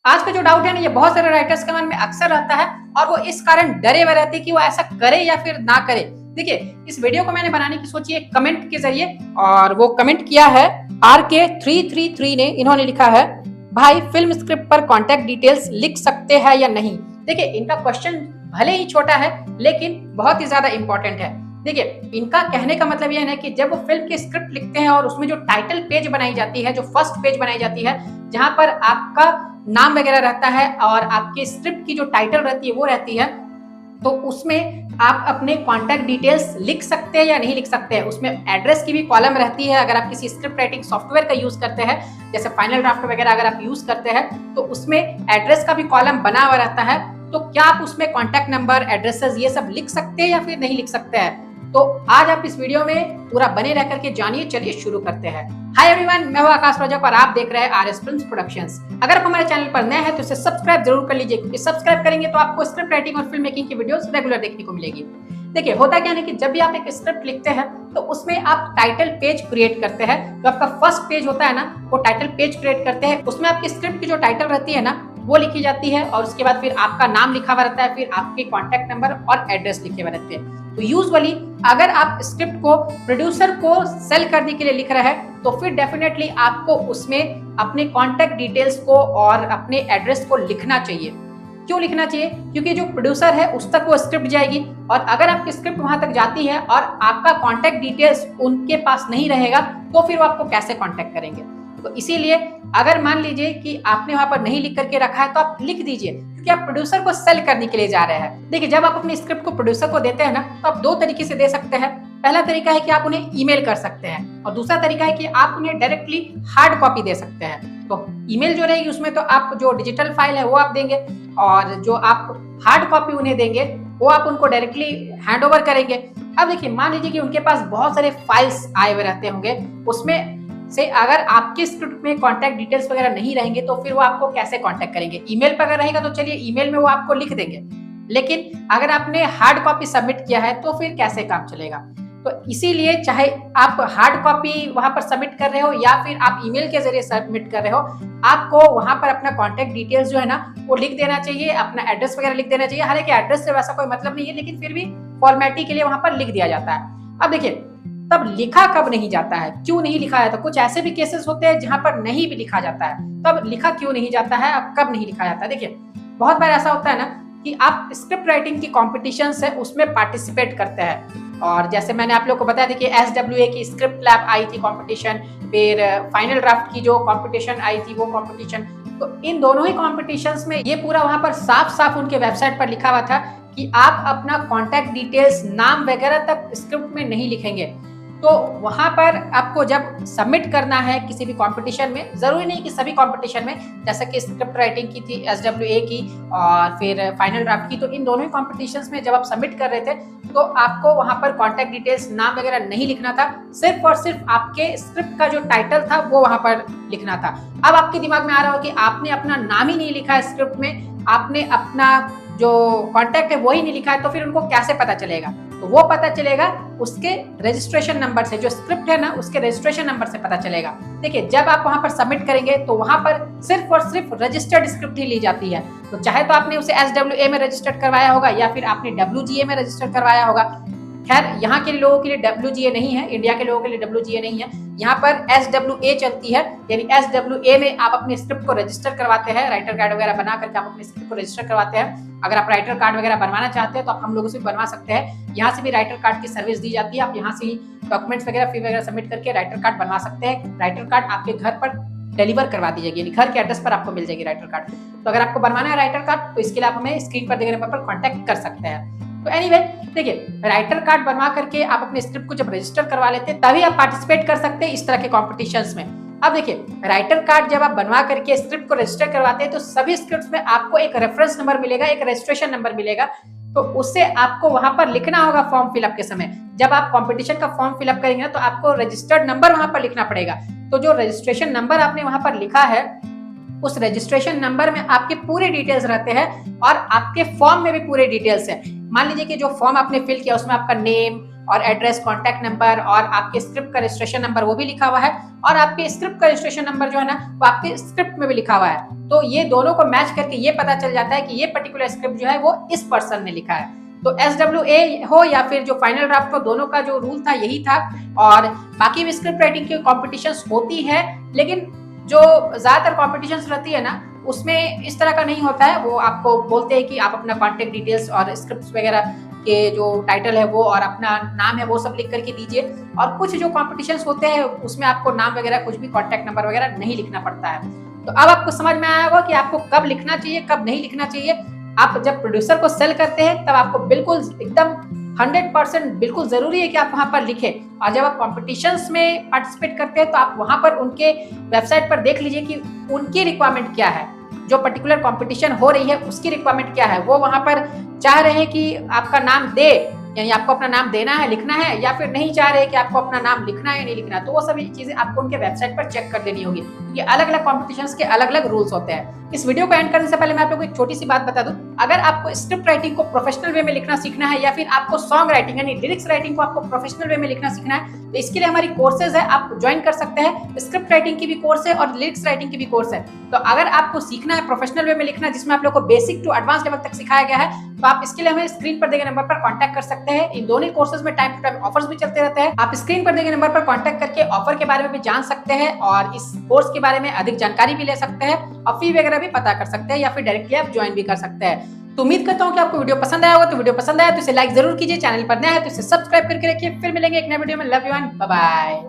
आज का जो डाउट है ना, ये बहुत सारे राइटर्स के मन में अक्सर रहता है और वो इस कारण डरे हुए रहते हैं कि वो ऐसा करे या फिर ना करे। देखिए, इस वीडियो को मैंने बनाने की सोची है कमेंट के जरिए, और वो कमेंट किया है RK333 ने। इन्होंने लिखा है, भाई फिल्म स्क्रिप्ट पर कॉन्टैक्ट डिटेल्स लिख सकते हैं या नहीं। देखिए, इनका क्वेश्चन भले ही छोटा है लेकिन बहुत ही ज्यादा इंपॉर्टेंट है। देखिए, इनका कहने का मतलब यह है कि जब वो फिल्म की स्क्रिप्ट लिखते हैं और उसमें जो टाइटल पेज बनाई जाती है, जो फर्स्ट पेज बनाई जाती है, जहां पर आपका नाम वगैरह रहता है और आपके स्क्रिप्ट की जो टाइटल रहती है वो रहती है, तो उसमें आप अपने कॉन्टैक्ट डिटेल्स लिख सकते हैं या नहीं लिख सकते हैं। उसमें एड्रेस की भी कॉलम रहती है। अगर आप किसी स्क्रिप्ट राइटिंग सॉफ्टवेयर का यूज करते हैं, जैसे फाइनल ड्राफ्ट वगैरह अगर आप यूज करते हैं, तो उसमें एड्रेस का भी कॉलम बना हुआ रहता है। तो क्या आप उसमें कॉन्टैक्ट नंबर, एड्रेसेस ये सब लिख सकते हैं या फिर नहीं लिख सकते हैं? तो आज आप इस वीडियो में पूरा बने रह करके जानिए। चलिए शुरू करते हैं। हाय एवरीवन, मैं हूं आकाश रजक और आप देख रहे हैं RS फिल्म्स प्रोडक्शंस। अगर आप हमारे चैनल पर नए हैं तो इसे सब्सक्राइब जरूर कर लीजिए, क्योंकि सब्सक्राइब करेंगे तो आपको स्क्रिप्ट राइटिंग और फिल्म मेकिंग की वीडियोस रेगुलर देखने को मिलेगी। देखिए, होता क्या है कि जब भी आप एक स्क्रिप्ट लिखते हैं तो उसमें आप टाइटल पेज क्रिएट करते हैं। जो आपका फर्स्ट पेज होता है ना, वो टाइटल पेज क्रिएट करते हैं। उसमें आपकी स्क्रिप्ट की जो टाइटल रहती है ना, वो लिखी जाती है और उसके बाद फिर आपका नाम लिखा हुआ रहता है, फिर आपके कॉन्टैक्ट नंबर और एड्रेस लिखे हुए रहते हैं। तो यूजुअली अगर आप स्क्रिप्ट को प्रोड्यूसर को सेल करने के लिए लिख रहे हैं तो फिर डेफिनेटली आपको उसमें अपने कॉन्टैक्ट डिटेल्स को और अपने एड्रेस को लिखना चाहिए। क्यों लिखना चाहिए? क्योंकि जो प्रोड्यूसर है उस तक वो स्क्रिप्ट जाएगी, और अगर आपकी स्क्रिप्ट वहां तक जाती है और आपका कॉन्टैक्ट डिटेल्स उनके पास नहीं रहेगा तो फिर वो आपको कैसे कॉन्टैक्ट करेंगे। तो इसीलिए अगर मान लीजिए कि आपने वहां पर नहीं लिख करके रखा है तो आप लिख दीजिए, क्योंकि आप प्रोड्यूसर को सेल करने के लिए जा रहे हैं। देखिए, जब आप अपनी स्क्रिप्ट को प्रोड्यूसर को देते हैं ना, तो आप दो तरीके से दे सकते हैं। पहला तरीका है कि आप उन्हें ईमेल कर सकते हैं, और दूसरा तरीका है कि आप उन्हें डायरेक्टली हार्ड कॉपी दे सकते हैं। तो ईमेल जो रहेगी उसमें तो आप जो डिजिटल फाइल है वो आप देंगे, और जो आप हार्ड कॉपी उन्हें देंगे वो आप उनको डायरेक्टली हैंड ओवर करेंगे। अब देखिए, मान लीजिए कि उनके पास बहुत सारे फाइल्स आए हुए रहते होंगे, उसमें से अगर आपके स्क्रिप्ट में कॉन्टैक्ट डिटेल्स वगैरह नहीं रहेंगे तो फिर वो आपको कैसे कॉन्टैक्ट करेंगे? ईमेल पर अगर रहेगा तो चलिए ईमेल में वो आपको लिख देंगे, लेकिन अगर आपने हार्ड कॉपी सबमिट किया है तो फिर कैसे काम चलेगा? तो इसीलिए चाहे आप हार्ड कॉपी वहां पर सबमिट कर रहे हो या फिर आप ईमेल के जरिए सबमिट कर रहे हो, आपको वहां पर अपना कॉन्टैक्ट डिटेल्स जो है ना वो लिख देना चाहिए, अपना एड्रेस वगैरह लिख देना चाहिए। हालांकि एड्रेस से वैसा कोई मतलब नहीं है, लेकिन फिर भी फॉर्मेलिटी के लिए वहां पर लिख दिया जाता है। अब देखिए, तब लिखा कब नहीं जाता है, क्यों नहीं लिखा जाता? कुछ ऐसे भी केसेस होते हैं जहां पर नहीं भी लिखा जाता है, तब लिखा क्यों नहीं जाता है, अब कब नहीं लिखा जाता है? देखिए, बहुत बार ऐसा होता है ना कि आप स्क्रिप्ट राइटिंग की कॉम्पिटिशन्स है उसमें पार्टिसिपेट करते हैं, और जैसे मैंने आप लोग को बताया था कि SWA की स्क्रिप्ट लैब आई थी कॉम्पिटिशन, फिर फाइनल ड्राफ्ट की जो कॉम्पिटिशन आई थी वो कॉम्पिटिशन। तो इन दोनों ही कॉम्पिटिशन्स में ये पूरा वहां पर साफ साफ उनके वेबसाइट पर लिखा हुआ था कि आप अपना कॉन्टैक्ट डिटेल्स, नाम वगैरह तक स्क्रिप्ट में नहीं लिखेंगे। तो वहां पर आपको जब सबमिट करना है किसी भी कंपटीशन में, जरूरी नहीं कि सभी कंपटीशन में, जैसे कि स्क्रिप्ट राइटिंग की थी SWA की और फिर फाइनल ड्राफ्ट की, तो इन दोनों ही कॉम्पिटिशन्स में जब आप सबमिट कर रहे थे तो आपको वहां पर कॉन्टैक्ट डिटेल्स, नाम वगैरह नहीं लिखना था। सिर्फ और सिर्फ आपके स्क्रिप्ट का जो टाइटल था वो वहां पर लिखना था। अब आपके दिमाग में आ रहा हो कि आपने अपना नाम ही नहीं लिखा है स्क्रिप्ट में, आपने अपना जो कॉन्टैक्ट है वही नहीं लिखा है, तो फिर उनको कैसे पता चलेगा? तो वो पता चलेगा उसके रजिस्ट्रेशन नंबर से, जो स्क्रिप्ट है ना उसके रजिस्ट्रेशन नंबर से पता चलेगा। देखिए, जब आप वहां पर सबमिट करेंगे तो वहां पर सिर्फ और सिर्फ रजिस्टर्ड स्क्रिप्ट ही ली जाती है। तो चाहे तो आपने उसे SWA में रजिस्टर्ड करवाया होगा या फिर आपने WGA में रजिस्टर करवाया होगा। खैर, यहाँ के लोगों के लिए WGA नहीं है, इंडिया के लोगों के लिए WGA नहीं है, यहाँ पर SWA चलती है। यानी SWA में आप अपने स्क्रिप्ट को रजिस्टर करवाते हैं, राइटर कार्ड वगैरह बना करके आप अपने स्क्रिप्ट को रजिस्टर करवाते हैं। अगर आप राइटर कार्ड वगैरह बनवाना चाहते हैं तो आप हम लोगों से भी बनवा सकते हैं। यहाँ से भी राइटर कार्ड की सर्विस दी जाती है। आप यहाँ से ही डॉक्यूमेंट्स वगैरह, फी वगैरह सबमिट करके राइटर कार्ड बनवा सकते हैं। राइटर कार्ड आपके घर पर डिलीवर करवा दी जाएगी, यानी घर के एड्रेस पर आपको मिल जाएगी राइटर कार्ड। तो अगर आपको बनवाना है राइटर कार्ड तो इसके लिए आप हमें स्क्रीन पर दिए गए नंबर पर कॉन्टैक्ट कर सकते हैं। तो एनीवे, देखिए, राइटर कार्ड बनवा करके आप अपने स्क्रिप्ट को जब रजिस्टर करवा लेते हैं तभी आप पार्टिसिपेट कर सकते हैं इस तरह के कॉम्पिटिशन्स में। अब देखिए, राइटर कार्ड जब आप बनवा करके स्क्रिप्ट को रजिस्टर करवाते हैं तो सभी स्क्रिप्ट्स में आपको एक रेफरेंस नंबर मिलेगा, एक रजिस्ट्रेशन नंबर मिलेगा। तो उससे आपको वहां पर लिखना होगा फॉर्म फिलअप के समय। जब आप कंपटीशन का फॉर्म फिलअप करेंगे ना तो आपको रजिस्टर्ड नंबर वहां पर लिखना पड़ेगा। तो जो रजिस्ट्रेशन नंबर आपने वहां पर लिखा है, उस रजिस्ट्रेशन नंबर में आपके पूरे डिटेल्स रहते हैं और आपके फॉर्म में भी पूरे डिटेल्स है। मान लीजिए कि जो फॉर्म आपने फिल किया उसमें आपका नेम, और एड्रेस, कॉन्टैक्ट नंबर और आपके स्क्रिप्ट का रजिस्ट्रेशन नंबर वो भी लिखा हुआ है, और आपके स्क्रिप्ट का रजिस्ट्रेशन नंबर जो है ना वो आपके स्क्रिप्ट में भी लिखा हुआ है। तो ये दोनों को मैच करके ये पता चल जाता है कि ये पर्टिकुलर स्क्रिप्ट जो है वो इस पर्सन ने लिखा है। तो SWA हो या फिर जो फाइनल ड्राफ्ट हो, दोनों का जो रूल था यही था। और बाकी भी स्क्रिप्ट राइटिंग की कॉम्पिटिशन्स होती है, लेकिन जो ज्यादातर कॉम्पिटिशन्स रहती है ना उसमें इस तरह का नहीं होता है। वो आपको बोलते हैं कि आप अपना कॉन्टेक्ट डिटेल्स और स्क्रिप्ट वगैरह के जो टाइटल है वो और अपना नाम है वो सब लिख करके दीजिए। और कुछ जो कॉम्पिटिशन्स होते हैं उसमें आपको नाम वगैरह कुछ भी, कॉन्टैक्ट नंबर वगैरह नहीं लिखना पड़ता है। तो अब आपको समझ में आया होगा कि आपको कब लिखना चाहिए, कब नहीं लिखना चाहिए। आप जब प्रोड्यूसर को सेल करते हैं तब आपको बिल्कुल एकदम 100% बिल्कुल जरूरी है कि आप वहां पर लिखें। और जब आप कॉम्पिटिशन्स में पार्टिसिपेट करते हैं तो आप वहां पर उनके वेबसाइट पर देख लीजिए कि उनकी रिक्वायरमेंट क्या है, जो पर्टिकुलर कंपटीशन हो रही है उसकी रिक्वायरमेंट क्या है। वो वहां पर चाह रहे हैं कि आपका नाम दे, यानी आपको अपना नाम देना है, लिखना है, या फिर नहीं चाह रहे कि आपको अपना नाम लिखना है या नहीं लिखना है। तो वो सभी चीजें आपको उनके वेबसाइट पर चेक कर लेनी होगी, क्योंकि अलग अलग कॉम्पिटिशन्स के अलग अलग रूल्स होते हैं। इस वीडियो को एंड करने से पहले मैं आप लोगों को एक छोटी सी बात बता दूं, अगर आपको स्क्रिप्ट राइटिंग को प्रोफेशनल वे में लिखना सीखना है, या फिर आपको सॉन्ग राइटिंग यानी लिरिक्स राइटिंग को आपको प्रोफेशनल वे में लिखना सीखना है, तो इसके लिए हमारी कोर्सेज है, आप ज्वाइन कर सकते हैं। स्क्रिप्ट राइटिंग की भी कोर्स है और लिरिक्स राइटिंग की भी कोर्स है। तो अगर आपको सीखना है प्रोफेशनल वे में लिखना, जिसमें आप लोग को बेसिक टू एडवांस लेवल तक सिखाया गया है, तो आप इसके लिए हमें स्क्रीन पर दिए गए नंबर पर कांटेक्ट कर सकते हैं। इन दोनों कोर्सेज में टाइम टू टाइम ऑफर्स भी चलते रहते हैं। आप स्क्रीन पर दिए गए नंबर पर कांटेक्ट करके ऑफर के बारे में भी जान सकते हैं और इस कोर्स के बारे में अधिक जानकारी भी ले सकते हैं और फी वगैरह भी पता कर सकते हैं, या फिर डायरेक्टली आप ज्वाइन भी कर सकते हैं। तो उम्मीद करता हूं कि आपको वीडियो पसंद आया होगा। तो वीडियो पसंद आया तो इसे लाइक जरूर कीजिए, चैनल पर नया है तो इसे सब्सक्राइब करके रखिए। फिर मिलेंगे एक नए वीडियो में। Love you and bye bye.